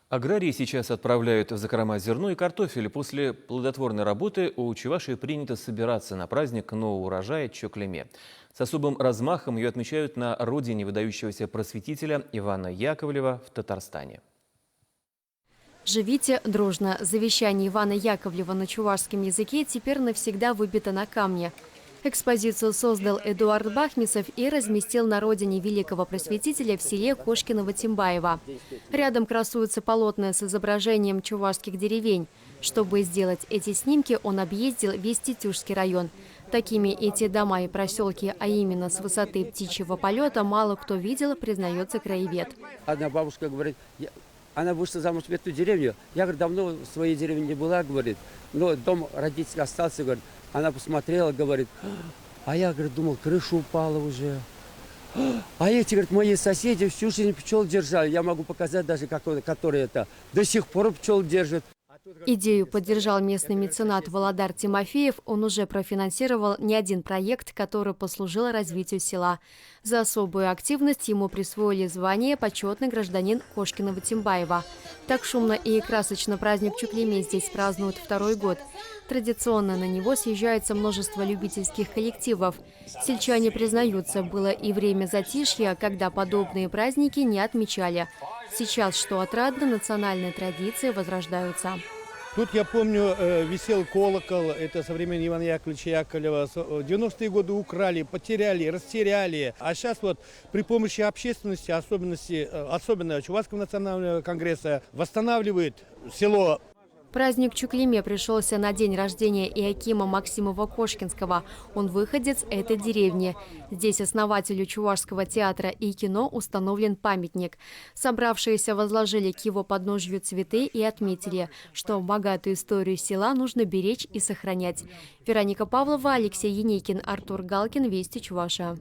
Аграрии сейчас отправляют в закрома зерно и картофель. После плодотворной работы у чувашей принято собираться на праздник нового урожая Чоклеме. С особым размахом ее отмечают на родине выдающегося просветителя Ивана Яковлева в Татарстане. «Живите дружно». Завещание Ивана Яковлева на чувашском языке теперь навсегда выбито на камне. Экспозицию создал Эдуард Бахмисов и разместил на родине великого просветителя в селе Кошкиново-Тимбаево. Рядом красуются полотна с изображением чувашских деревень. Чтобы сделать эти снимки, он объездил весь Тетюшский район. Такими эти дома и проселки, а именно с высоты птичьего полета, мало кто видел, признается краевед. Одна бабушка говорит, она вышла замуж в эту деревню. Я, говорит, давно в своей деревне не была, говорит, но дом родителей остался, говорит. Она посмотрела, говорит, а я, говорит, думал, крыша упала уже. А эти, говорит, мои соседи всю жизнь пчел держали. Я могу показать даже, которые это до сих пор пчел держат. Идею поддержал местный меценат Володар Тимофеев. Он уже профинансировал не один проект, который послужил развитию села. За особую активность ему присвоили звание «Почетный гражданин Кошкиново-Тимбаева». Так шумно и красочно праздник Чуклеме здесь празднуют второй год. Традиционно на него съезжается множество любительских коллективов. Сельчане признаются, было и время затишья, когда подобные праздники не отмечали. Сейчас, что отрадно, национальные традиции возрождаются. Тут, я помню, висел колокол, это со времени Ивана Яковлевича Яковлева. В 90-е годы украли, потеряли, растеряли. А сейчас вот при помощи общественности, особенно Чувашского национального конгресса, восстанавливает село. Праздник Чуклеме пришелся на день рождения Иакима Максимова-Кошкинского. Он выходец этой деревни. Здесь основателю Чувашского театра и кино установлен памятник. Собравшиеся возложили к его подножью цветы и отметили, что богатую историю села нужно беречь и сохранять. Вероника Павлова, Алексей Еникин, Артур Галкин, Вести Чуваша.